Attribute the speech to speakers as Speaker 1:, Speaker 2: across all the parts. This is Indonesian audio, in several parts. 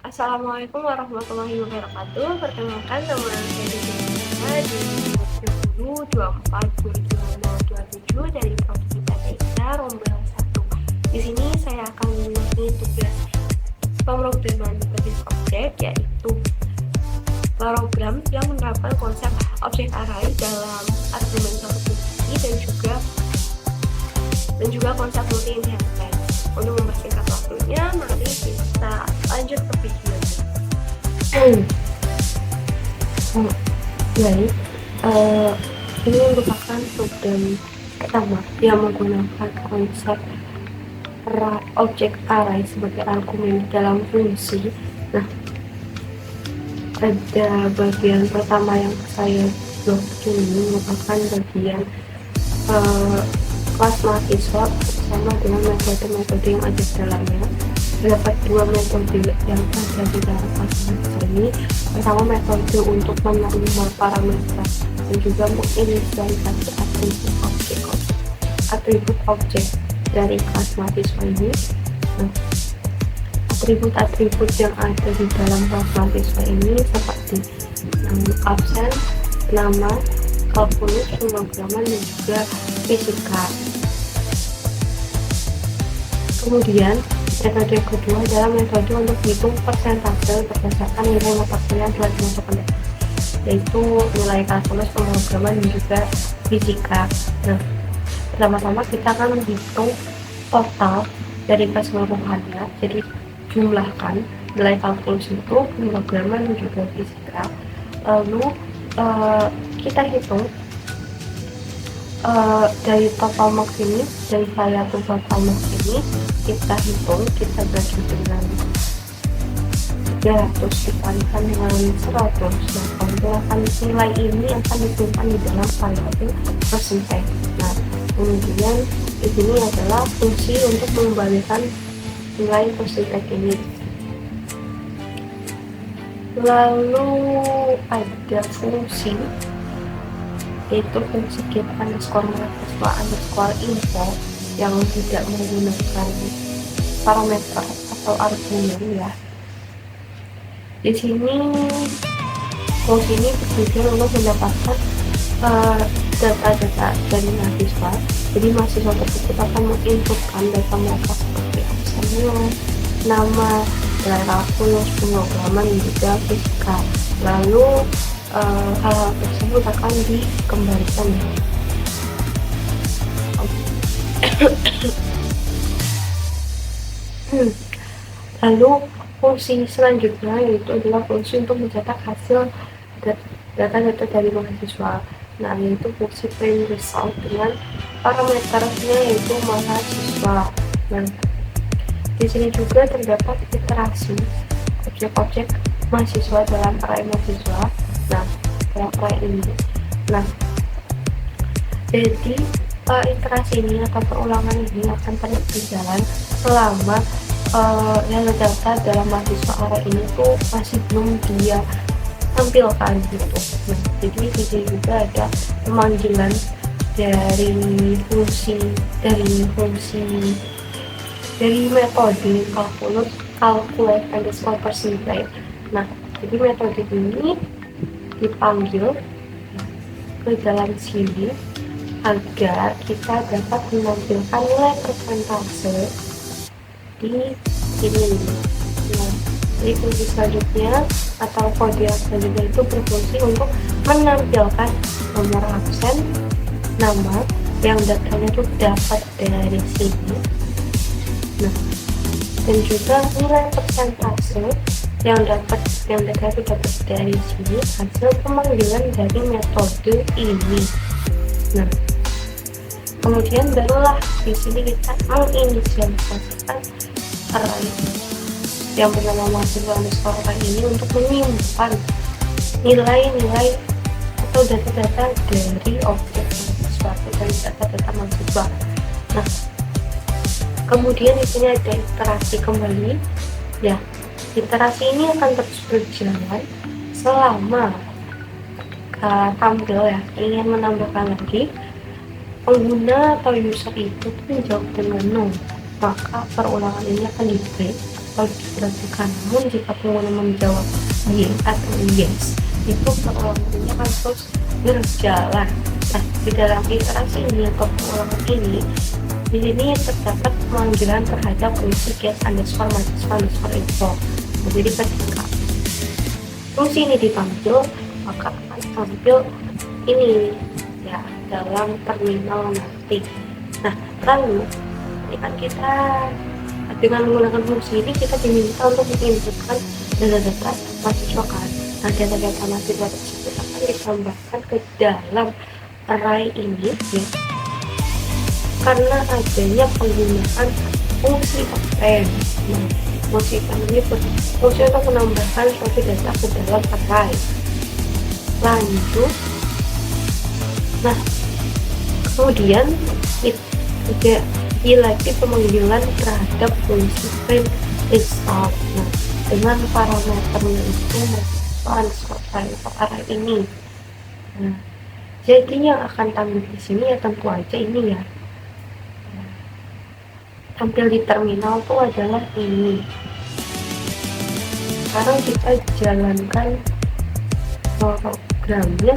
Speaker 1: Assalamualaikum warahmatullahi wabarakatuh. Perkenalkan, nama saya Desi di nomor 2024-2027 dari Provinsi PTIK Rombongan 1. Di sini saya akan mengulangi tugas pemrograman berbasis objek, yaitu program yang menerapkan konsep object array dalam argumen suatu fungsi dan juga konsep multi inheritance. Untuk mempersingkat waktunya, mari kita lanjut ke videonya. Baik, ini merupakan program pertama yang menggunakan konsep object array sebagai argumen dalam fungsi. Nah, pada bagian pertama yang saya blok ini merupakan bagian kelas mahasiswa bersama dengan metode-metode yang ada di dalamnya. Terdapat dua metode yang ada di dalam kelas mahasiswa ini. Pertama, metode untuk menerima parameter dan juga menginisialisasi atribut objek dari kelas mahasiswa ini. Nah, atribut-atribut yang ada di dalam kelas mahasiswa ini seperti absen, nama, kalkulus, pemrograman, dan juga fisika. Kemudian metode kedua adalah metode untuk hitung persentase berdasarkan nilai mata kuliah yang telah dimasukkan, yaitu nilai kalkulus, pemrograman, dan juga fisika. Nah, pertama-tama kita akan menghitung total dari keseluruhannya, jadi jumlahkan nilai kalkulus itu, pemrograman, dan juga fisika. Lalu kita hitung dari total max ini, dari variabel total max ini kita hitung, kita bagi dengan 300 dikalikan dengan 100. Nah, kemudian nilai ini akan disimpan di dalam variabel percentage. Nah, kemudian di sini adalah fungsi untuk mengembalikan nilai percentage ini. Lalu ada fungsi, yaitu fungsi get underscore info yang tidak menggunakan parameter atau argumen ya. Di sini fungsi ini bertujuan untuk mendapatkan data-data dari mahasiswa. Jadi mahasiswa tersebut akan menginputkan data mereka seperti absennya, nama, nilai kalkulus, pemrograman, dan juga fisika. Lalu hal tersebut akan dikembalikan. Lalu fungsi selanjutnya yaitu adalah fungsi untuk mencetak hasil data-data dari mahasiswa. Nah, yaitu fungsi print result dengan parameternya yaitu mahasiswa. Nah, di sini juga terdapat iterasi objek-objek mahasiswa dalam array mahasiswa. Nah, dalam array ini. Nah, jadi iterasi ini atau perulangan ini akan terus berjalan selama data dalam mahasiswa array ini tuh masih belum dia tampilkan gitu. Nah, jadi di sini juga ada pemanggilan dari metode calculate underscore percentage. Nah, jadi metode ini dipanggil ke dalam sini agar kita dapat menampilkan nilai persentase di sini. Nah, jadi fungsi selanjutnya atau kode yang selanjutnya itu berfungsi untuk menampilkan nomor absen, nama yang datanya itu dapat dari sini. Nah, dan juga nilai persentase yang data itu dapat dari sini hasil pemanggilan dari metode ini. Nah, kemudian barulah di sini kita menginisialisasikan array yang bernama mahasiswa underscore array ini untuk menyimpan nilai-nilai atau data-data dari objek mahasiswa atau dari data-data mahasiswa. Nah, kemudian di sini ada iterasi kembali ya. Iterasi ini akan terus berjalan selama tampil ya, ingin menambahkan lagi pengguna atau user itu menjawab dengan no, maka perulangan ini akan di break atau diberhentikan. Namun jika pengguna menjawab yes atau yes, itu pengulangannya akan terus berjalan. Nah, di dalam iterasi ini atau pengulangan ini, di sini terdapat pemanggilan terhadap fungsi get underscore underscore info. Jadi ketika fungsi ini dipanggil, maka akan tampil ini ya dalam terminal nanti. Nah, lalu ini kan kita dengan menggunakan fungsi ini kita diminta untuk menginputkan data-data mahasiswa kan. Nah, data-data mahasiswa tersebut akan ditambahkan ke dalam array ini ya, karena adanya penggunaan fungsi append. Nah, fungsi append ini fungsi untuk menambahkan suatu data ke dalam array. Lanjut, nah kemudian juga lagi pemanggilan terhadap fungsi print result. Nah, dengan parameternya itu underscore array ini. Nah, jadi yang akan tampil di sini ya tentu aja ini ya. Tampil di terminal itu adalah ini. Sekarang kita jalankan programnya.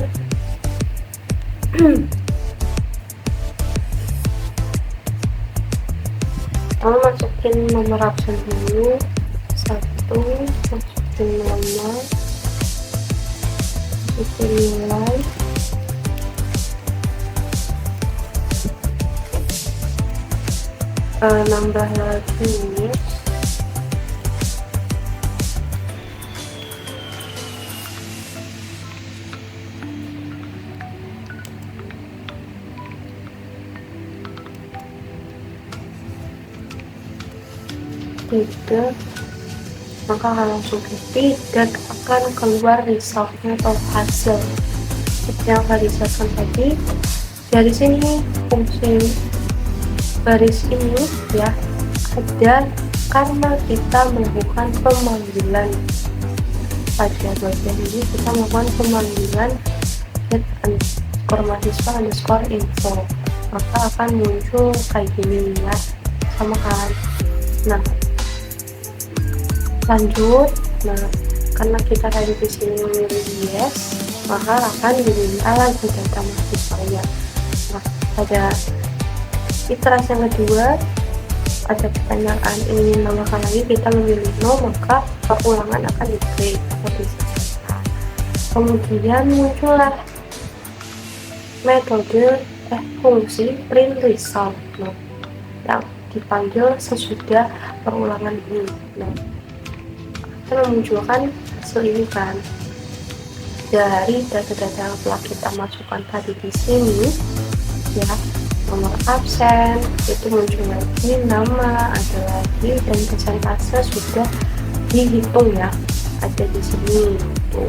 Speaker 1: Kita masukin nomor absen dulu, 1, masukin nama, masukin nilai, nambah lagi ini. Tidak, maka langsung ketik dan akan keluar resultnya atau hasil seperti yang tadi disebutkan tadi. Dari sini fungsi baris ini ya ada karena kita melakukan pemanggilan pada bagian ini, kita melakukan pemanggilan get underscore underscore info, maka akan muncul kayak gini ya, sama kan. Nah, lanjut, nah karena kita tadi di sini memilih yes, maka akan diminta lagi data mahasiswanya. Nah, pada iterasi yang kedua ada pertanyaan ingin menambahkan lagi, kita memilih no, maka pengulangan akan di-break atau diselesaikan. Kemudian muncullah metode fungsi print result yang dipanggil sesudah pengulangan ini. Nah, kita memunculkan hasil ini kan dari data-data yang telah kita masukkan tadi di sini ya. Nomor absen itu muncul lagi, nama ada lagi, dan persentase sudah dihitung ya, ada di sini tuh.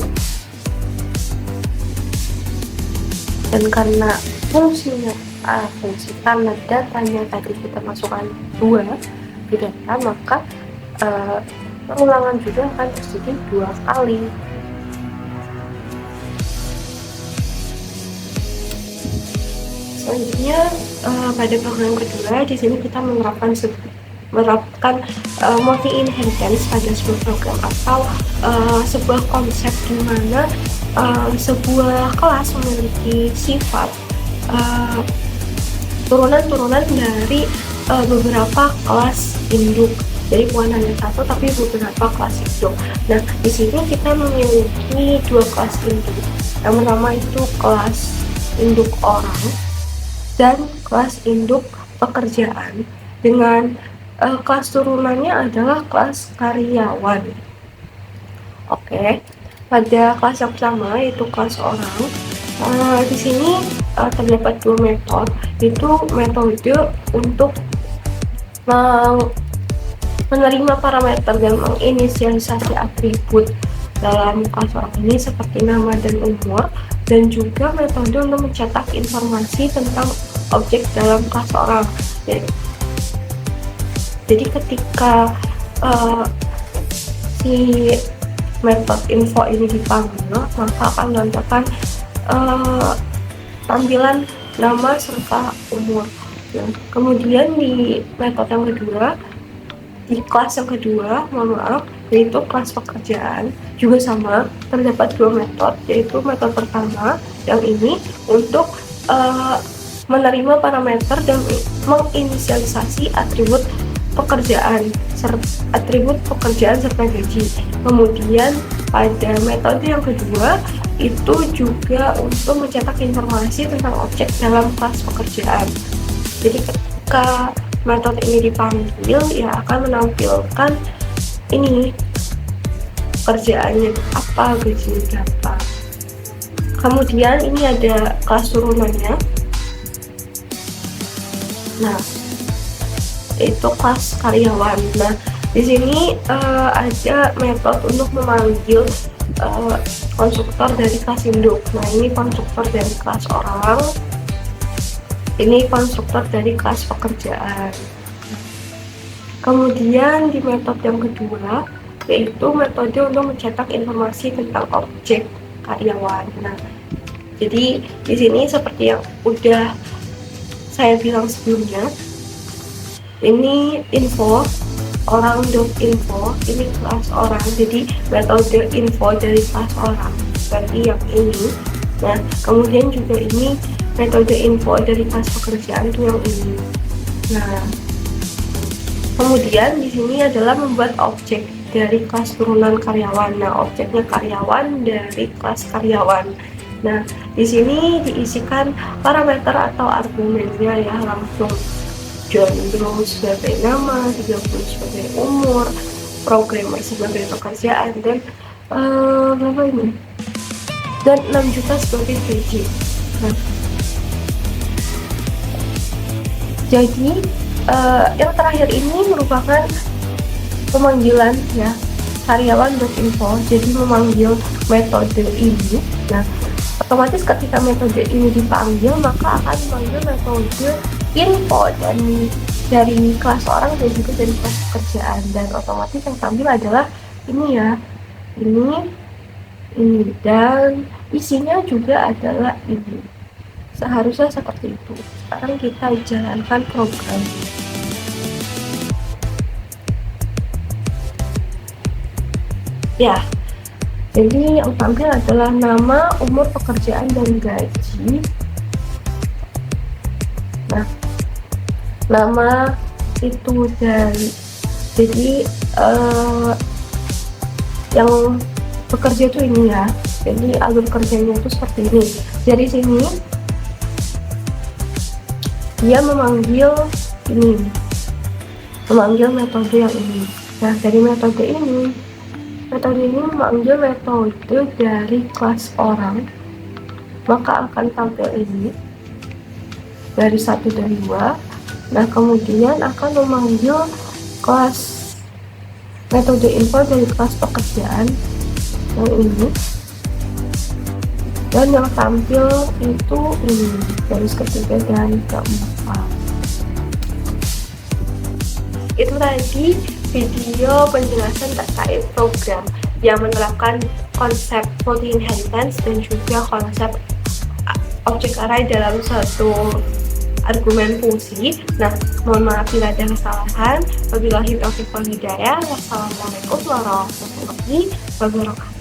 Speaker 1: Dan karena fungsinya fungsi karena datanya tadi kita masukkan 2 di data, maka pengulangan juga akan terjadi 2 kali. Selanjutnya pada program kedua di sini kita menerapkan multi inheritance pada sebuah program atau sebuah konsep di mana sebuah kelas memiliki sifat turunan-turunan dari beberapa kelas induk. Jadi bukan hanya satu tapi beberapa kelas induk. Nah, di sini kita memiliki 2 kelas induk. Yang pertama itu kelas induk orang dan kelas induk pekerjaan, dengan kelas turunannya adalah kelas karyawan. Oke, pada kelas yang pertama yaitu kelas orang, di sini terdapat 2 metode, itu metode untuk menerima parameter dan menginisialisasi atribut dalam kelas orang ini seperti nama dan umur, dan juga metode untuk mencetak informasi tentang objek dalam kelas orang. Jadi ketika si metode info ini dipanggil, maka akan menampilkan tampilan nama serta umur. Nah, kemudian di metode yang kedua di kelas yang kedua, mohon maaf, yaitu kelas pekerjaan, juga sama, terdapat dua metode, yaitu metode pertama yang ini untuk menerima parameter dan menginisialisasi atribut pekerjaan serta gaji. Kemudian pada metode yang kedua itu juga untuk mencetak informasi tentang objek dalam kelas pekerjaan. Jadi ketika metode ini dipanggil, ya akan menampilkan ini pekerjaannya apa, gajinya berapa. Kemudian ini ada kelas turunannya. Nah, itu kelas karyawan. Nah, di sini ada metode untuk memanggil konstruktor dari kelas induk. Nah, ini konstruktor dari kelas orang, ini konstruktor dari kelas pekerjaan. Kemudian di metode yang kedua, yaitu metode untuk mencetak informasi tentang objek karyawan. Nah, jadi di sini seperti yang udah saya bilang sebelumnya, ini info orang.info, ini kelas orang, jadi metode info dari kelas orang berarti yang ini. Nah, kemudian juga ini metode info dari kelas pekerjaan itu yang ini. Nah, kemudian di sini adalah membuat objek dari kelas turunan karyawan. Nah, objeknya karyawan dari kelas karyawan. Nah, di sini diisikan parameter atau argumennya ya langsung. John Doe sebagai nama, 30 sebagai umur, programmer sebagai pekerjaan, dan berapa ini? Dan 6 juta sebagai gaji. Nah, jadi yang terakhir ini merupakan pemanggilan ya, karyawan.info, jadi memanggil metode ini. Nah, otomatis ketika metode ini dipanggil, maka akan memanggil metode info dan dari kelas orang dan juga dari kelas pekerjaan, dan otomatis yang tampil adalah ini ya, ini dan isinya juga adalah ini. Seharusnya seperti itu. Sekarang kita jalankan program. Ya, jadi yang tampil adalah nama, umur, pekerjaan, dan gaji. Nah, nama itu dari, jadi yang bekerja itu ini ya, jadi alur kerjanya itu seperti ini. Dari sini dia memanggil ini, memanggil metode yang ini. Nah, dari metode ini memanggil metode dari kelas orang, maka akan tampil ini dari 1 dan 2. Nah, kemudian akan memanggil kelas metode info dari kelas pekerjaan yang ini, dan yang tampil itu ini garis ketiga dan keempat. Itu tadi video penjelasan terkait program yang menerapkan konsep multi inheritance dan juga konsep object array dalam satu argumen fungsi. Nah, mohon maaf bila ada kesalahan. Wabillahi taufiq wal hidayah. Wassalamualaikum warahmatullahi wabarakatuh.